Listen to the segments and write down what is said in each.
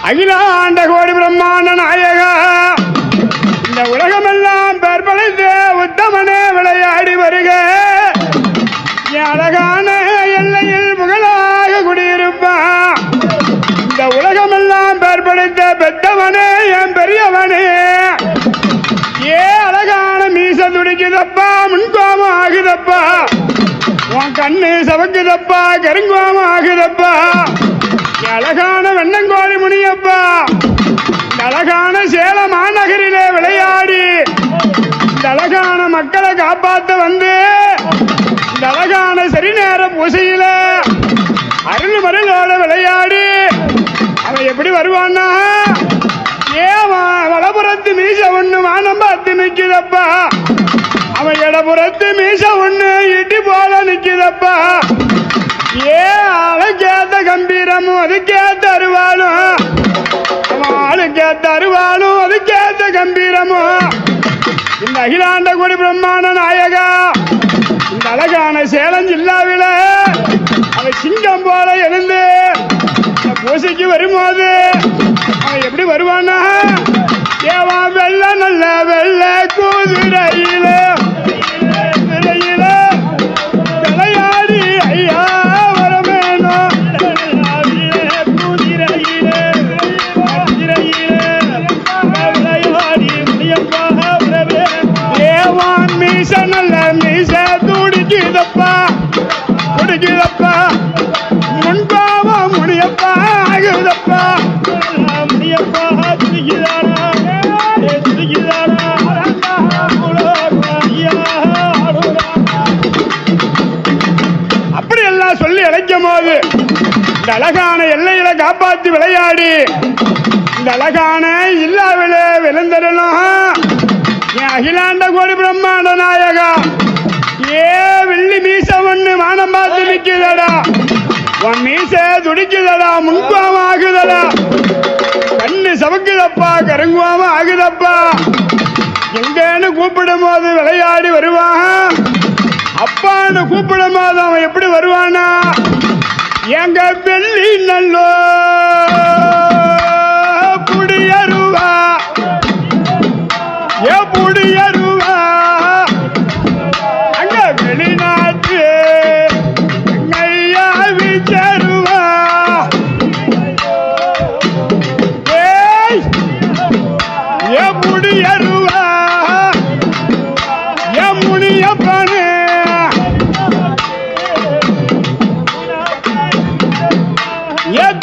அகிலாண்ட கோடி பிரம்மாண்ட நாயகா, இந்த உலகமெல்லாம் பெற்படைத்து உத்தமனே விளையாடி வருக. என் அழகான எல்லையில் புகழாக குடியிருப்பான். இந்த உலகமெல்லாம் பெற்படைத்த பெத்தவனே என் பெரியவனே. அழகான மீச துடிக்குதப்பா, முன்கோமம் ஆகுதப்பா, உன் கண்ணு சவக்குதப்பா, கருங்கோமம் ஆகுதப்பா. அழகான வெண்ணங்கோழி முனியப்பா, அழகான சேலம் மாநகரிலே விளையாடி இந்த அழகான மக்களை காப்பாற்ற வந்து இந்த அழகான சரி நேர பூசையில அருள் மருளோட விளையாடி அவன் எப்படி வருவான்னா, வலப்புறத்து மீச ஒண்ணு வானம் பார்த்து நிக்குதப்பா, அவன் இடப்புறத்து மீச ஒண்ணு இட்டி போல நிக்குதப்பா. ஆளுக்கேத்த கம்பீரமும் அதுக்கேத்த அருவாளும், அவன் ஆளுக்கேத்த அருவாளும் அதுக்கேத்த கம்பீரமும். இந்த அகிலாண்ட கோடி பிரம்மாண்ட நாயகா, இந்த அழகான சேலம் ஜில்லாவில அவன் சிங்கம் போல எழுந்து பூசைக்கு வரும்போது அவன் எப்படி வருவானா, ஏவா வெள்ள நல்ல வெள்ள குதிரையில விளையாடி ஐயா வரமேனும். ஏவான் மீச நல்ல மீச துடிக்குதப்பா, துடிக்குதப்பா, முன்பாவா முடியப்பா ஆகுதப்பா, முடியப்பா துடிக்குதானா துடிக்குதானா. அப்படி எல்லாம் சொல்லி அழைக்கும் போது இந்த அழகான எல்லையில காப்பாற்றி விளையாடி இந்த அழகான இல்லாவில விழுந்தரணும் என் அகிலாண்ட கோடி பிரம்மாண்ட நாயகா. வெள்ளி மீச ஒண்ணு வானம் பார்த்து நிக்குதடா, உன் மீச துடிக்குதடா, முன்கோமம் ஆகுதடா, கண்ணு சவக்குதப்பா, கருங்குவாம ஆகுதப்பா. எங்கன்னு கூப்பிடும் போது விளையாடி வருவான், அப்பான்னு கூப்பிடும் போது அவன் எப்படி வருவானா, எங்க வெள்ளி நல்லோ புடியருவா, புடியருவா, அங்க வெளிநாட்டு ஐயா விச்சருவா. புடியருவா முனியப்பனே,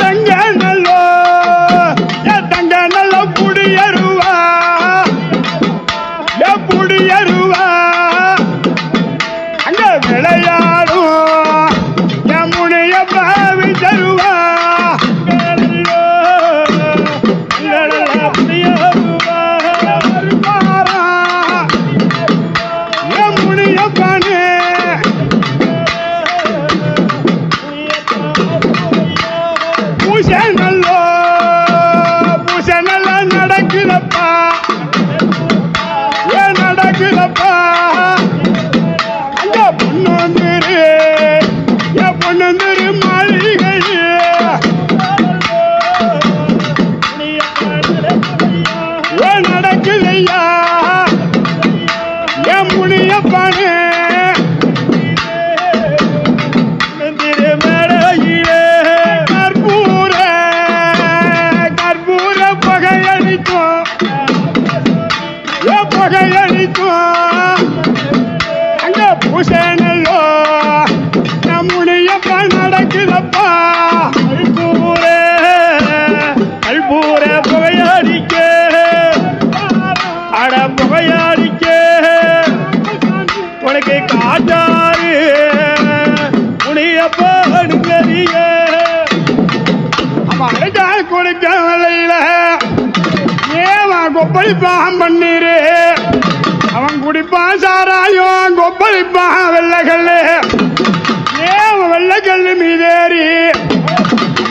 தங்க நல்லோ தங்க நல்ல புடியருவா, புடியருவா, அங்க விளையாடும் என் முனியப்பா விச்சருவா. நடக்குதப்பா, நடக்குதப்பா, அங்க பொண்ணு வந்துரு என் பொண்ணு வந்துரு மாளிகை நடக்குதையா என் முனியப்பானே. அங்க பூசனல்லோ நம்முடையப்பா நடக்குதப்பா, அல்பூர புகையாடிக்க அட புகையாடிக்க உனக்கு காட்டாரு முனியப்பா அடுக்கறிய. அவன் அழைக்கா கொடுக்க வலையில ஏவா கொப்பளிப்பான் பண்ணிரு, அவன் குடிப்பான் சாராயம் கொப்பளிப்பான் வெள்ளக்கல்லு. வெள்ளக்கல்லு மீதேறி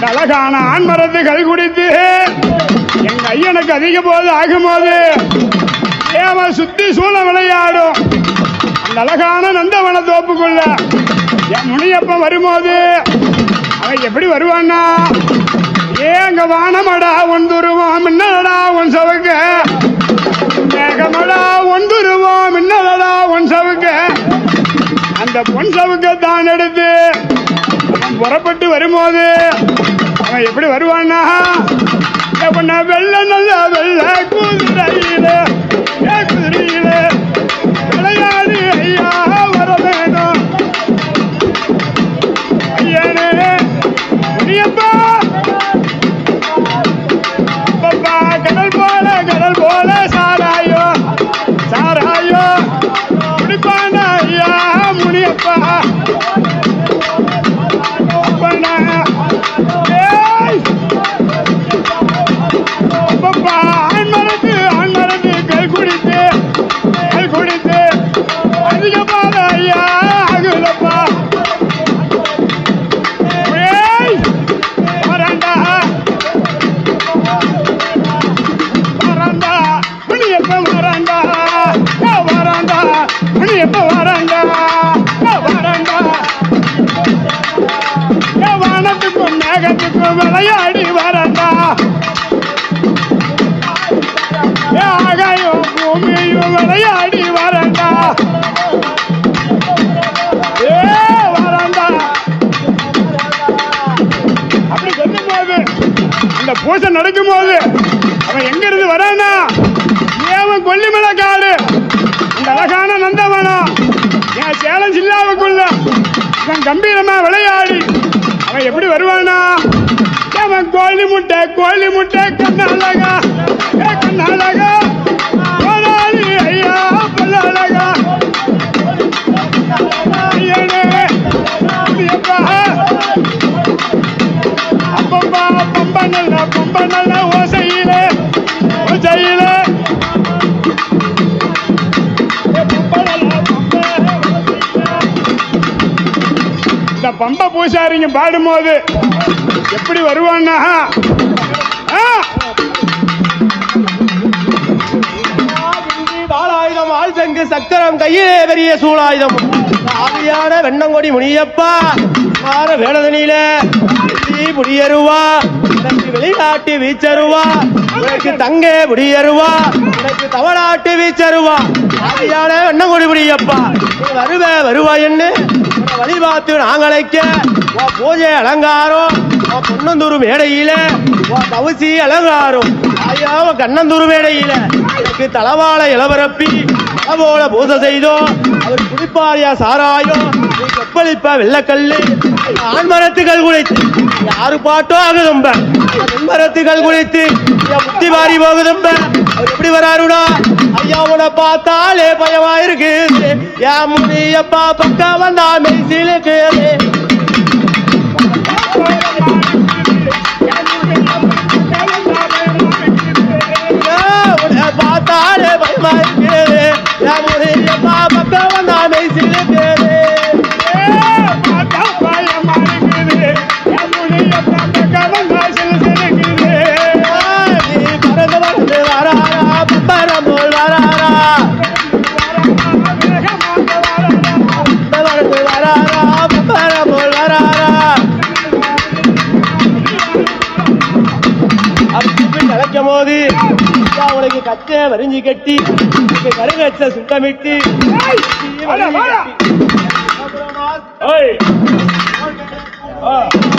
அழகான ஆண்மரத்து கல் குடித்து எங்க ஐயனுக்கு அதிக போது ஆகும்போது ஏவன் சுத்தி சூழ விளையாடும் அந்த அழகான நந்தவன தோப்புக்குள்ள என் முனியப்பன் வரும்போது அவன் எப்படி எப்படி வருவானா? ஏங்க வானமடா ஒந்துருவோம் மின்னலடா உன் சவுக்கு, மேகமடா ஒந்துருவோம் மின்னலடா உன் சவுக்கு. அந்த பொன் சவுக்க தான் எடுத்து புறப்பட்டு வரும்போது அவன் எப்படி வருவானா? வெள்ள நல்ல வெள்ள குதிரையில குதிரையில விளையாடி ஐயா வர வேணும். ஐயனே முடியப்பா அப்பப்பா, கடல் போல சாராயோ சாராயோ குடிப்பானா ஐயா முடியப்பா. ஆண்மரத்து கல் குடித்து அதிகமான ஐயா ஆகுலப்பா. வரண்டா வரண்டா முனியப்ப வரண்டா வரண்டா முனியப்ப வரண்டா வரண்டா. வானத்துக்கும் மேகத்துக்கும் விளையாடி வரண்டா. ஆகாயம் பூமியும் விளையாடி வரண்டா. வரண்டா அப்படி சொல்லும் போது இந்த பூசை நடக்கும் போது அவன் எங்க இருந்து வரானா? ஏவன் கொல்லிமலை காடு, அந்த அழகான நந்தவனம் என் சேலம் ஜில்லாவுக்குள்ள அவன் கம்பீரமா விளையாடி அவன் எப்படி வருவானா? அவன் கோழி முட்டை கண்ணழகா கண்ணழகா போராளி ஐயா பல்லழகா. அப்பப்பா பம்ப நல்ல ஓசையிலே இந்த பம்ப பூசாரிங்க பாடும்போது எப்படி வருவான்னா? வாளாயுதம் ஆள் சங்கு சக்கரம் கையிலே பெரிய சூளாயுதம் ஆதியான வெண்ணங்கொடி முனியப்பா மாற வேடதனில புடியருவா உனக்கு வெளிநாட்டு வீச்சருவா உனக்கு தங்கே புடியருவா உனக்கு தமிழ்நாட்டு வீச்சருவா ஆதியான வெண்ணங்கொடி முனியப்பா வருவா என்ன வழி பார்த்து நாங்களைக்க பூஜை அலங்காரம் பொன்னந்தூர் மேடையில தவசி அலங்காரம் ஐயா கண்ணந்தூர் மேடையில எனக்கு தளவாழ இளவரப்பி போல பூசை செய்தோம். அவர் குடிப்பாரியா சாராயோ செப்பளிப்ப வெள்ளக்கல்லு ஆண்மரத்துகள் குளித்து யாரு பாட்டோ ஆகுதும்ப வெண்மரத்துகள் குளித்து புத்தி வாரி போகுதும்ப. அவர் எப்படி வராருடா? ஐயா உன பார்த்தாலே பயமா இருக்கு என் முனியப்பா பக்கம் வந்தா மெய்சிலுக்கு பார்த்தாலே பயமா இருக்கு என் முனியப்பா பக்கம் வந்தா மெய்சிலுக்கு போது உனக்கு கச்ச வரிஞ்சு கட்டி கருகச்ச சுத்தமிட்டு Hey!